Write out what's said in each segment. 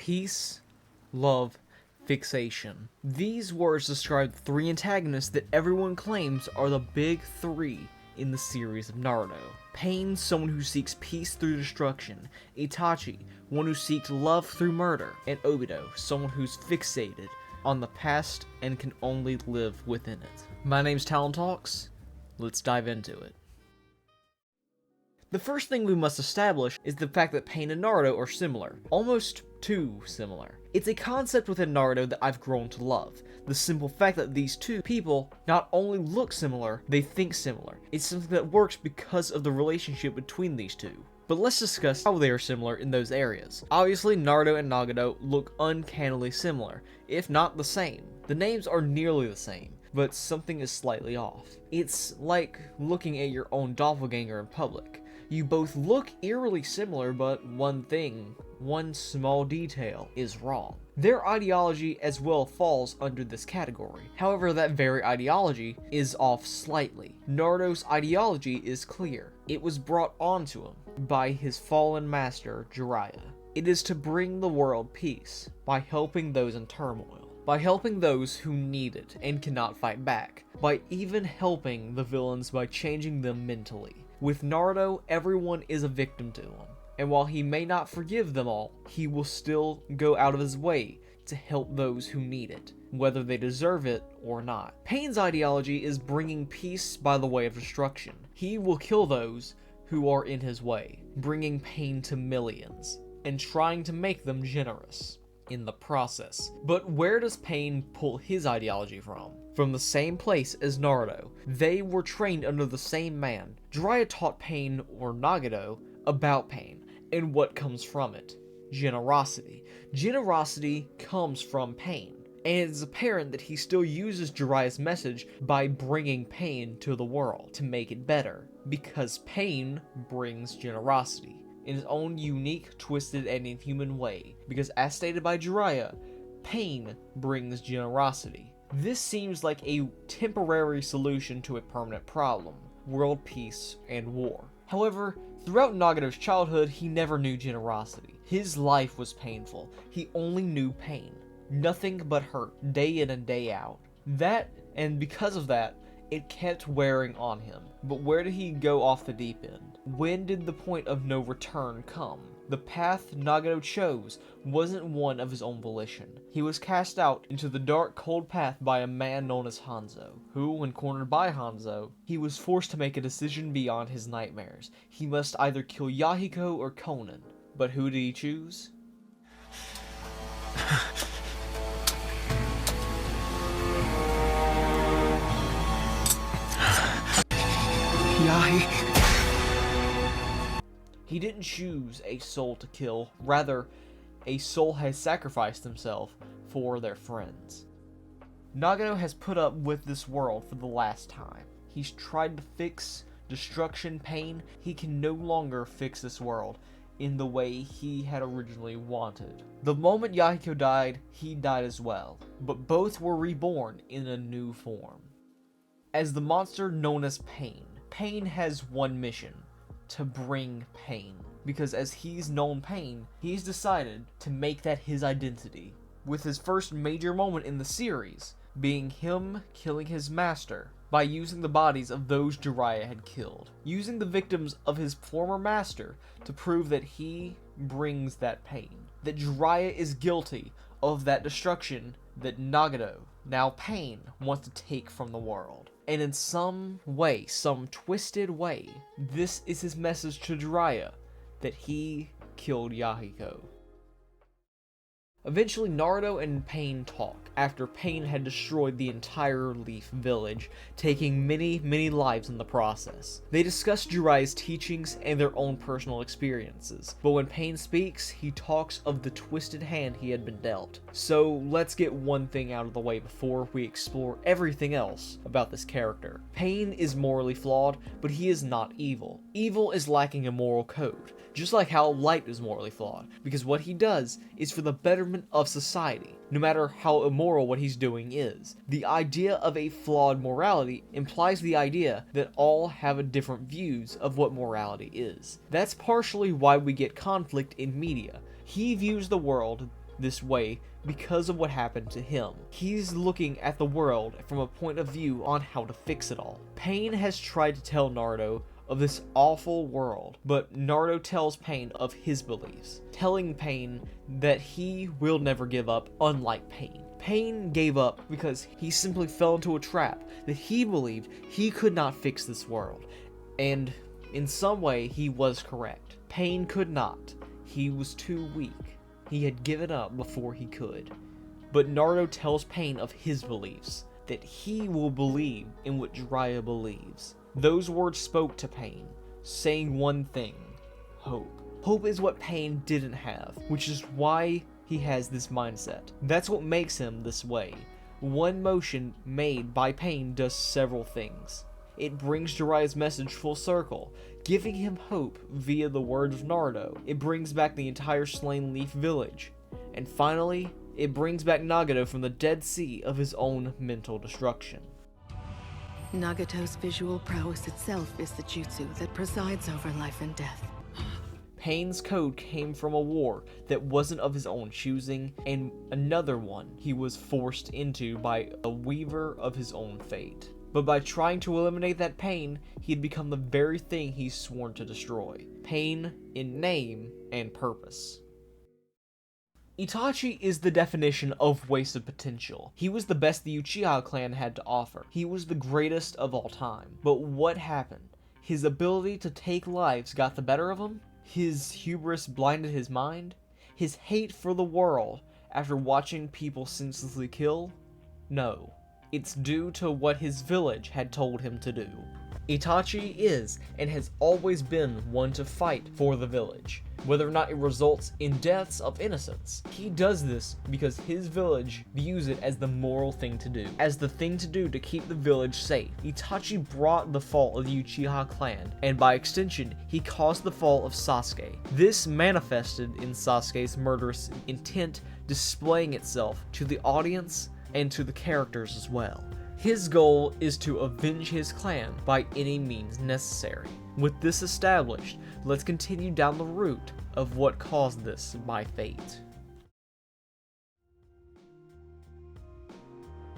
Peace, love, fixation. These words describe the three antagonists that everyone claims are the big three in the series of Naruto. Pain, someone who seeks peace through destruction. Itachi, one who seeks love through murder. And Obito, someone who's fixated on the past and can only live within it. My name's Talon Talks. Let's dive into it. The first thing we must establish is the fact that Pain and Naruto are similar. Almost too similar. It's a concept within Naruto that I've grown to love. The simple fact that these two people not only look similar, they think similar. It's something that works because of the relationship between these two. But let's discuss how they are similar in those areas. Obviously, Naruto and Nagato look uncannily similar, if not the same. The names are nearly the same, but something is slightly off. It's like looking at your own doppelganger in public. You both look eerily similar, but one small detail is wrong. Their ideology as well falls under this category. However, that very ideology is off slightly. Naruto's ideology is clear. It was brought onto him by his fallen master, Jiraiya. It is to bring the world peace by helping those in turmoil, by helping those who need it and cannot fight back, by even helping the villains by changing them mentally. With Naruto, everyone is a victim to him, and while he may not forgive them all, he will still go out of his way to help those who need it, whether they deserve it or not. Pain's ideology is bringing peace by the way of destruction. He will kill those who are in his way, bringing pain to millions, and trying to make them generous in the process. But where does Pain pull his ideology from? From the same place as Naruto. They were trained under the same man. Jiraiya taught Pain, or Nagato, about pain, and what comes from it. Generosity. Generosity comes from pain, and it is apparent that he still uses Jiraiya's message by bringing pain to the world to make it better, because pain brings generosity in his own unique, twisted, and inhuman way, because as stated by Jiraiya, pain brings generosity. This seems like a temporary solution to a permanent problem, world peace and war. However, throughout Nagato's childhood, he never knew generosity. His life was painful. He only knew pain. Nothing but hurt, day in and day out. And because of that, it kept wearing on him. But where did he go off the deep end? When did the point of no return come? The path Nagato chose wasn't one of his own volition. He was cast out into the dark, cold path by a man known as Hanzo, who, when cornered by Hanzo, he was forced to make a decision beyond his nightmares. He must either kill Yahiko or Konan. But who did he choose? Yahiko. He didn't choose a soul to kill, rather, a soul has sacrificed himself for their friends. Nagato has put up with this world for the last time. He's tried to fix destruction, pain. He can no longer fix this world in the way he had originally wanted. The moment Yahiko died, he died as well, but both were reborn in a new form. As the monster known as Pain, Pain has one mission: to bring pain. Because as he's known pain, he's decided to make that his identity. With his first major moment in the series being him killing his master by using the bodies of those Jiraiya had killed. Using the victims of his former master to prove that he brings that pain. That Jiraiya is guilty of that destruction that Nagato, now Pain, wants to take from the world. And in some way, some twisted way, this is his message to Jiraiya, that he killed Yahiko. Eventually, Naruto and Pain talk, after Pain had destroyed the entire Leaf Village, taking many, many lives in the process. They discuss Jiraiya's teachings and their own personal experiences, but when Pain speaks, he talks of the twisted hand he had been dealt. So let's get one thing out of the way before we explore everything else about this character. Pain is morally flawed, but he is not evil. Evil is lacking a moral code, just like how Light is morally flawed, because what he does is for the betterment of society, no matter how immoral what he's doing is. The idea of a flawed morality implies the idea that all have different views of what morality is. That's partially why we get conflict in media. He views the world this way because of what happened to him. He's looking at the world from a point of view on how to fix it all. Pain has tried to tell Naruto of this awful world, but Naruto tells Pain of his beliefs, telling Pain that he will never give up, unlike Pain. Pain gave up because he simply fell into a trap that he believed he could not fix this world, and in some way he was correct. Pain could not. He was too weak. He had given up before he could. But Naruto tells Pain of his beliefs, that he will believe in what Jiraiya believes. Those words spoke to Pain, saying one thing: hope. Hope is what Pain didn't have, which is why he has this mindset. That's what makes him this way. One motion made by Pain does several things. It brings Jiraiya's message full circle, giving him hope via the words of Naruto. It brings back the entire slain Leaf Village. And finally, it brings back Nagato from the Dead Sea of his own mental destruction. Nagato's visual prowess itself is the jutsu that presides over life and death. Pain's code came from a war that wasn't of his own choosing, and another one he was forced into by a weaver of his own fate. But by trying to eliminate that pain, he had become the very thing he's sworn to destroy. Pain in name and purpose. Itachi is the definition of wasted potential. He was the best the Uchiha clan had to offer. He was the greatest of all time. But what happened? His ability to take lives got the better of him? His hubris blinded his mind? His hate for the world after watching people senselessly kill? No. It's due to what his village had told him to do. Itachi is, and has always been, one to fight for the village, whether or not it results in deaths of innocents. He does this because his village views it as the moral thing to do, as the thing to do to keep the village safe. Itachi brought the fall of the Uchiha clan, and by extension, he caused the fall of Sasuke. This manifested in Sasuke's murderous intent displaying itself to the audience and to the characters as well. His goal is to avenge his clan by any means necessary. With this established, let's continue down the route of what caused this by fate.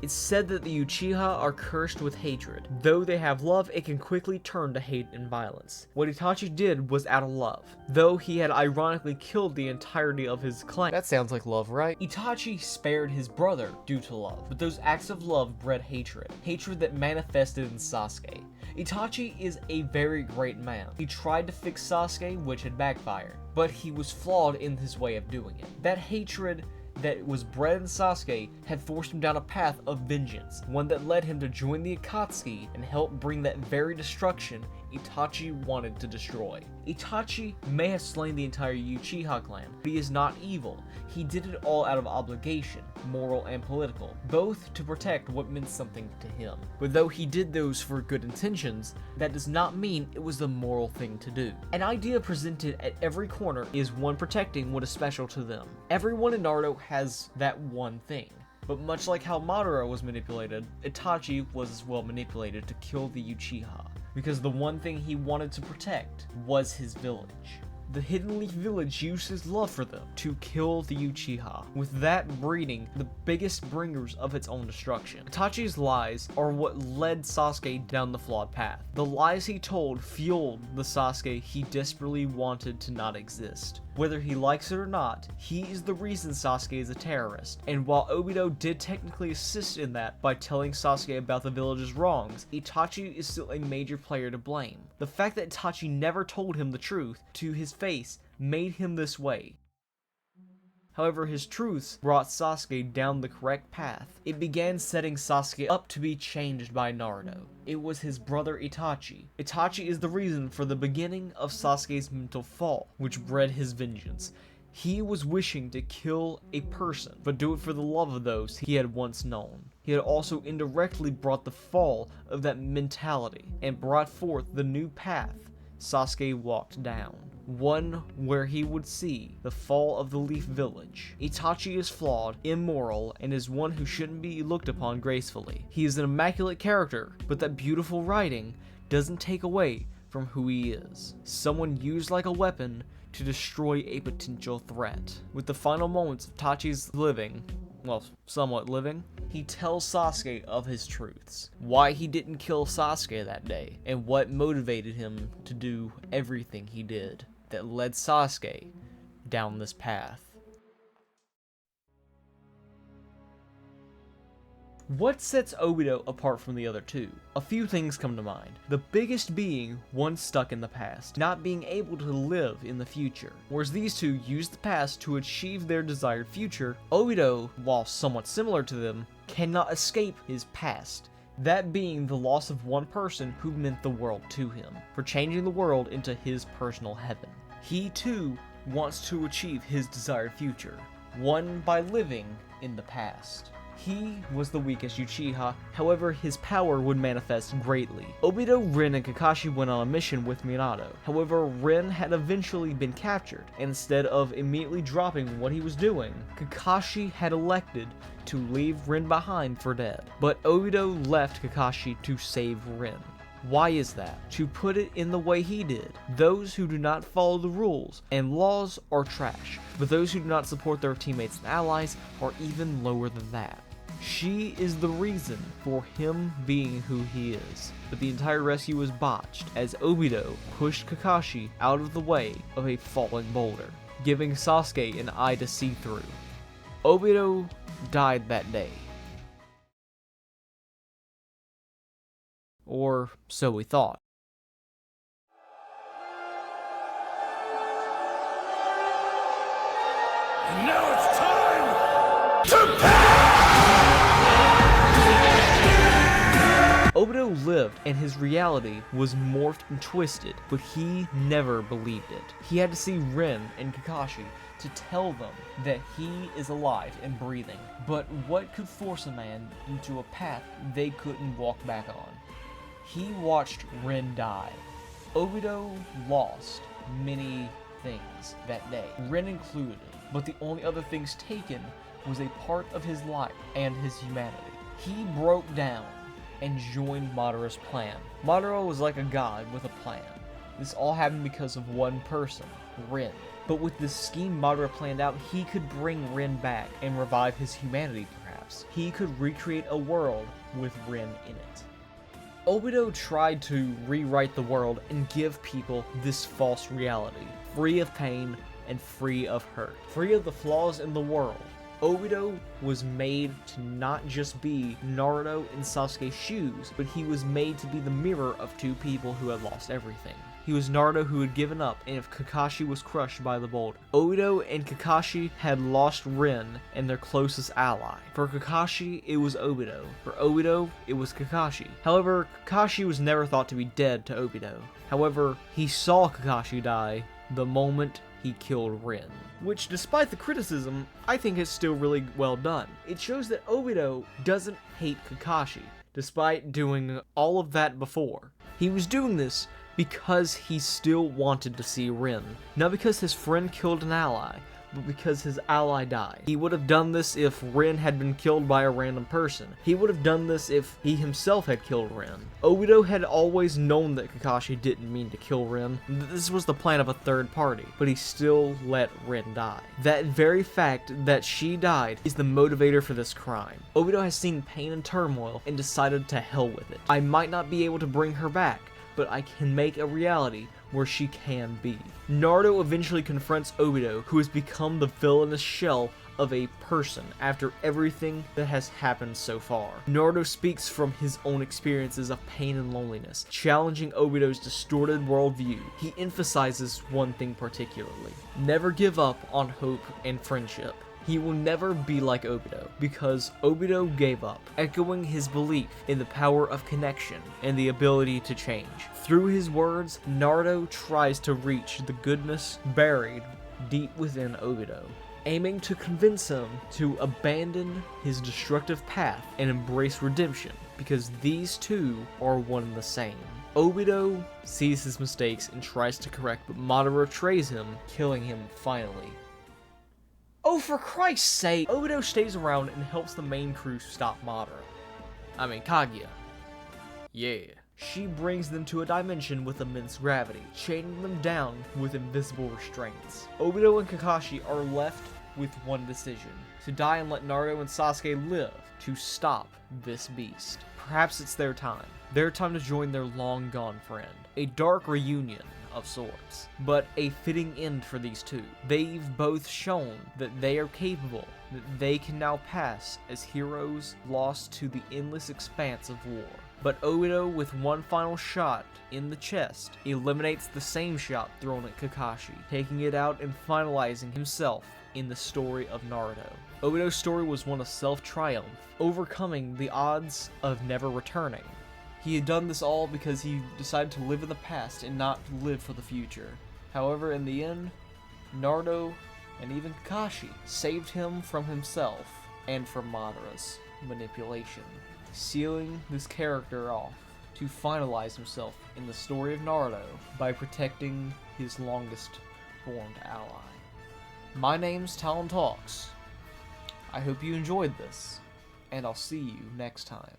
It's said that the Uchiha are cursed with hatred. Though they have love, it can quickly turn to hate and violence. What Itachi did was out of love, though he had ironically killed the entirety of his clan. That sounds like love, right? Itachi spared his brother due to love, but those acts of love bred hatred. Hatred that manifested in Sasuke. Itachi is a very great man. He tried to fix Sasuke, which had backfired, but he was flawed in his way of doing it. That hatred that was bred in Sasuke had forced him down a path of vengeance, one that led him to join the Akatsuki and help bring that very destruction Itachi wanted to destroy. Itachi may have slain the entire Uchiha clan, but he is not evil. He did it all out of obligation, moral and political, both to protect what meant something to him. But though he did those for good intentions, that does not mean it was the moral thing to do. An idea presented at every corner is one protecting what is special to them. Everyone in Naruto has that one thing. But much like how Madara was manipulated, Itachi was as well manipulated to kill the Uchiha, because the one thing he wanted to protect was his village. The Hidden Leaf Village used his love for them to kill the Uchiha, with that breeding the biggest bringers of its own destruction. Itachi's lies are what led Sasuke down the flawed path. The lies he told fueled the Sasuke he desperately wanted to not exist. Whether he likes it or not, he is the reason Sasuke is a terrorist, and while Obito did technically assist in that by telling Sasuke about the village's wrongs, Itachi is still a major player to blame. The fact that Itachi never told him the truth to his face made him this way. However, his truths brought Sasuke down the correct path. It began setting Sasuke up to be changed by Naruto. It was his brother Itachi. Itachi is the reason for the beginning of Sasuke's mental fall, which bred his vengeance. He was wishing to kill a person, but do it for the love of those he had once known. He had also indirectly brought the fall of that mentality, and brought forth the new path Sasuke walked down. One where he would see the fall of the Leaf Village. Itachi is flawed, immoral, and is one who shouldn't be looked upon gracefully. He is an immaculate character, but that beautiful writing doesn't take away from who he is. Someone used like a weapon to destroy a potential threat. With the final moments of Itachi's living, well, somewhat living, he tells Sasuke of his truths. Why he didn't kill Sasuke that day, and what motivated him to do everything he did that led Sasuke down this path. What sets Obito apart from the other two? A few things come to mind. The biggest being one stuck in the past, not being able to live in the future. Whereas these two use the past to achieve their desired future, Obito, while somewhat similar to them, cannot escape his past. That being the loss of one person who meant the world to him, for changing the world into his personal heaven. He too wants to achieve his desired future, one by living in the past. He was the weakest Uchiha, however his power would manifest greatly. Obito, Rin, and Kakashi went on a mission with Minato. However, Rin had eventually been captured, and instead of immediately dropping what he was doing, Kakashi had elected to leave Rin behind for dead. But Obito left Kakashi to save Rin. Why is that? To put it in the way he did, those who do not follow the rules and laws are trash, but those who do not support their teammates and allies are even lower than that. She is the reason for him being who he is, but the entire rescue was botched as Obito pushed Kakashi out of the way of a falling boulder, giving Sasuke an eye to see through. Obito died that day. Or so we thought. And now it's time to pay! Obito lived, and his reality was morphed and twisted, but he never believed it. He had to see Rin and Kakashi to tell them that he is alive and breathing. But what could force a man into a path they couldn't walk back on? He watched Rin die. Obito lost many things that day, Rin included, but the only other things taken was a part of his life and his humanity. He broke down and joined Madara's plan. Madara was like a god with a plan. This all happened because of one person, Rin. But with this scheme Madara planned out, he could bring Rin back and revive his humanity perhaps. He could recreate a world with Rin in it. Obito tried to rewrite the world and give people this false reality, free of pain and free of hurt, free of the flaws in the world. Obito was made to not just be Naruto in Sasuke's shoes, but he was made to be the mirror of two people who had lost everything. He was Naruto who had given up, and if Kakashi was crushed by the boulder. Obito and Kakashi had lost Rin and their closest ally. For Kakashi, it was Obito. For Obito, it was Kakashi. However, Kakashi was never thought to be dead to Obito. However, he saw Kakashi die the moment he killed Rin. Which, despite the criticism, I think is still really well done. It shows that Obito doesn't hate Kakashi, despite doing all of that before. He was doing this because he still wanted to see Rin. Not because his friend killed an ally, but because his ally died. He would have done this if Rin had been killed by a random person. He would have done this if he himself had killed Rin. Obito had always known that Kakashi didn't mean to kill Rin. This was the plan of a third party, but he still let Rin die. That very fact that she died is the motivator for this crime. Obito has seen pain and turmoil and decided to hell with it. I might not be able to bring her back, but I can make a reality where she can be. Naruto eventually confronts Obito, who has become the villainous shell of a person after everything that has happened so far. Naruto speaks from his own experiences of pain and loneliness, challenging Obito's distorted worldview. He emphasizes one thing particularly: never give up on hope and friendship. He will never be like Obito, because Obito gave up, echoing his belief in the power of connection and the ability to change. Through his words, Naruto tries to reach the goodness buried deep within Obito, aiming to convince him to abandon his destructive path and embrace redemption, because these two are one and the same. Obito sees his mistakes and tries to correct, but Madara betrays him, killing him finally. Oh, for Christ's sake! Obito stays around and helps the main crew stop Madara. I mean, Kaguya. Yeah. She brings them to a dimension with immense gravity, chaining them down with invisible restraints. Obito and Kakashi are left with one decision: to die and let Naruto and Sasuke live, to stop this beast. Perhaps it's their time. Their time to join their long-gone friend. A dark reunion of sorts, but a fitting end for these two. They've both shown that they are capable, that they can now pass as heroes lost to the endless expanse of war. But Obito, with one final shot in the chest, eliminates the same shot thrown at Kakashi, taking it out and finalizing himself in the story of Naruto. Obito's story was one of self-triumph, overcoming the odds of never returning. He had done this all because he decided to live in the past and not live for the future. However, in the end, Naruto and even Kakashi saved him from himself and from Madara's manipulation, sealing this character off to finalize himself in the story of Naruto by protecting his longest-formed ally. My name's Talon Talks. I hope you enjoyed this, and I'll see you next time.